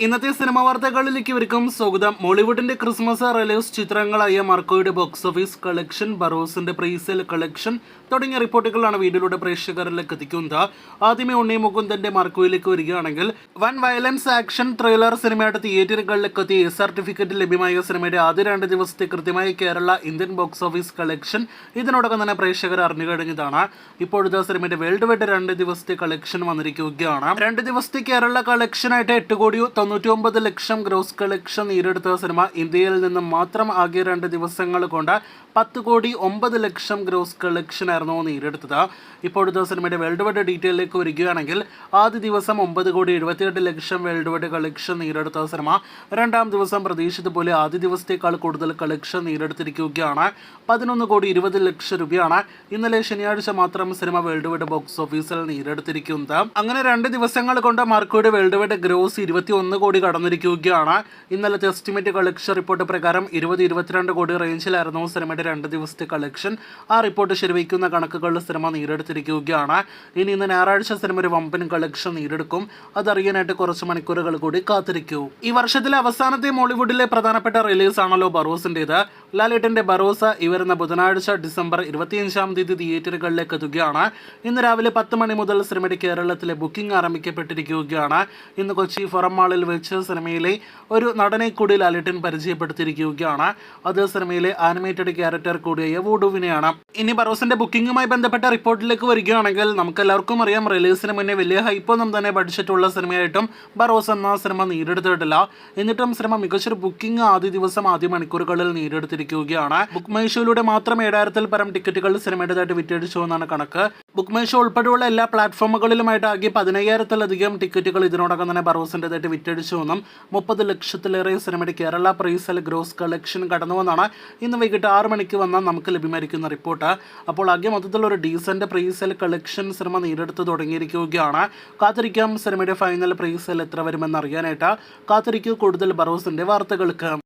ഇന്നത്തെ സിനിമാ വാർത്തകളിലേക്ക് ഇവർക്കും സ്വാഗതം. മോളിവുഡിന്റെ ക്രിസ്മസ് റിലീസ് ചിത്രങ്ങളായ മാർക്കോയുടെ ബോക്സ് ഓഫീസ് കളക്ഷൻ, ബറോസിന്റെ പ്രീസെയിൽ കളക്ഷൻ തുടങ്ങിയ റിപ്പോർട്ടുകളാണ് വീഡിയോയിലൂടെ പ്രേക്ഷകരിലേക്ക് എത്തിക്കുന്നത്. ആദ്യമേ ഉണ്ണി മുകുന്ദന്റെ മാർക്കോയിലേക്ക് വരികയാണെങ്കിൽ, വൻ വയലൻസ് ആക്ഷൻ ത്രില്ലർ സിനിമയുടെ തിയേറ്ററുകളിലേക്ക് എത്തി സർട്ടിഫിക്കറ്റ് ലഭ്യമായ സിനിമയുടെ ആദ്യ 2 ദിവസത്തെ കൃത്യമായ Kerala Indian box office collection ഇതിനോടകം തന്നെ പ്രേക്ഷകർ അറിഞ്ഞു കഴിഞ്ഞതാണ്. ഇപ്പോഴത്തെ സിനിമയുടെ വേൾഡ് വൈഡ് 2 ദിവസത്തെ കളക്ഷൻ വന്നിരിക്കുകയാണ്. 2 ദിവസത്തെ കേരള കളക്ഷനായിട്ട് 8,99 ലക്ഷം ഗ്രോസ് കളക്ഷൻ നേടിയെടുത്ത സിനിമ ഇന്ത്യയിൽ നിന്ന് മാത്രം ആകെ 2 ദിവസങ്ങൾ കൊണ്ട് 10,09 ലക്ഷം ഗ്രോസ് കളക്ഷൻ ആയിരുന്നു നേടിയെടുത്തത്. ഇപ്പോഴത്തെ സിനിമയുടെ വേൾഡ് വൈഡ് ഡീറ്റെയിലേക്ക് വരികയാണെങ്കിൽ, ആദ്യ ദിവസം 9,78 ലക്ഷം വേൾഡ് വൈഡ് കളക്ഷൻ നേടിയെടുത്ത സിനിമ രണ്ടാം ദിവസം പ്രതീക്ഷിച്ചതുപോലെ ആദ്യ ദിവസത്തേക്കാൾ കൂടുതൽ കളക്ഷൻ നേടിയെടുത്തിരിക്കുകയാണ്. 11,20 ലക്ഷം രൂപയാണ് ഇന്നലെ ശനിയാഴ്ച മാത്രം സിനിമ വേൾഡ് വൈഡ് ബോക്സ് ഓഫീസിൽ നേടിയെടുത്തിരിക്കുന്നത്. അങ്ങനെ 2 ദിവസങ്ങൾ കൊണ്ട് മാർക്കോയുടെ വേൾഡ് വൈഡ് ഗ്രോസ് 21 കോടി കടന്നിരിക്കുകയാണ്. ഇന്നലത്തെ എസ്റ്റിമേറ്റ് കളക്ഷൻ റിപ്പോർട്ട് പ്രകാരം 20-22 കോടി റേഞ്ചിലായിരുന്നു സിനിമയുടെ 2 ദിവസത്തെ കളക്ഷൻ. ആ റിപ്പോർട്ട് ശരിവയ്ക്കുന്ന കണക്കുകൾ സിനിമ നേടിയെടുത്തിരിക്കുകയാണ്. ഇന്ന് ഞായറാഴ്ച സിനിമ ഒരു വമ്പൻ കളക്ഷൻ നേടിയെടുക്കും. അതറിയാനായിട്ട് കുറച്ച് മണിക്കൂറുകൾ കൂടി കാത്തിരിക്കൂ. ഈ വർഷത്തിലെ അവസാനത്തെ മോളിവുഡിലെ പ്രധാനപ്പെട്ട റിലീസ് ആണല്ലോ ബറോസിൻ്റെത്. ലാലേട്ടന്റെ ബറോസ് വരുന്ന ബുധനാഴ്ച ഡിസംബർ 25-ാം തീയതി തിയേറ്ററുകളിലേക്ക് എത്തുകയാണ്. ഇന്ന് രാവിലെ 10 മണി മുതൽ സിനിമയുടെ കേരളത്തിലെ ബുക്കിംഗ് ആരംഭിക്കപ്പെട്ടിരിക്കുകയാണ്. ഇന്ന് കൊച്ചി ഫോറം മാളിൽ വെച്ച് സിനിമയിലെ ഒരു നടനെ കൂടി ലാലേട്ടൻ പരിചയപ്പെടുത്തിയിരിക്കുകയാണ്. അത് സിനിമയിലെ ആനിമേറ്റഡ് ക്യാരക്ടർ കൂടിയായ വൂഡുവിനെയാണ്. ഇനി ബറോസിന്റെ ബുക്കിംഗുമായി ബന്ധപ്പെട്ട റിപ്പോർട്ടിലേക്ക് വരികയാണെങ്കിൽ, നമുക്കെല്ലാവർക്കും അറിയാം, റിലീസിന് മുന്നേ വലിയ ഹൈപ്പൊന്നും തന്നെ ബഡ്ജറ്റുള്ള സിനിമയായിട്ടും ബറോസ് എന്ന സിനിമ നേടിയെടുത്തിട്ടില്ല. എന്നിട്ടും സിനിമ മികച്ചൊരു ബുക്കിംഗ് ആദ്യ ദിവസം ആദ്യ മണിക്കൂറുകളിൽ നേടിയെടുത്തിരിക്കുകയാണ്. ബുക്ക് മൈ ഷോയിലൂടെ മാത്രം 7,000-ൽ പരം ടിക്കറ്റുകൾ സിനിമയുടേതായിട്ട് വിറ്റഴിച്ചു എന്നാണ് കണക്ക്. ബുക്ക് മൈ ഷോ ഉൾപ്പെടെയുള്ള എല്ലാ പ്ലാറ്റ്ഫോമുകളിലുമായിട്ട് ആകെ 15,000-ത്തിലധികം ടിക്കറ്റുകൾ ഇതിനോടകം തന്നെ ബറോസിൻ്റെതായിട്ട് വിറ്റഴിച്ചുവെന്നും 30 ലക്ഷത്തിലേറെ സിനിമയുടെ കേരള പ്രൈസിൽ ഗ്രോസ് കളക്ഷൻ കടന്നുവെന്നാണ് ഇന്ന് വൈകിട്ട് 6 മണിക്ക് വന്നാൽ നമുക്ക് ലഭ്യമായിരിക്കുന്ന റിപ്പോർട്ട്. അപ്പോൾ ആകെ മൊത്തത്തിലൊരു ഡീസന്റ് പ്രൈസിൽ കളക്ഷൻ സിനിമ നേടിയെടുത്ത് തുടങ്ങിയിരിക്കുകയാണ്. കാത്തിരിക്കാം സിനിമയുടെ ഫൈനൽ പ്രൈസിൽ എത്ര വരുമെന്ന് അറിയാനായിട്ട്. കാത്തിരിക്കൂ കൂടുതൽ ബറോസിന്റെ വാർത്തകൾക്ക്.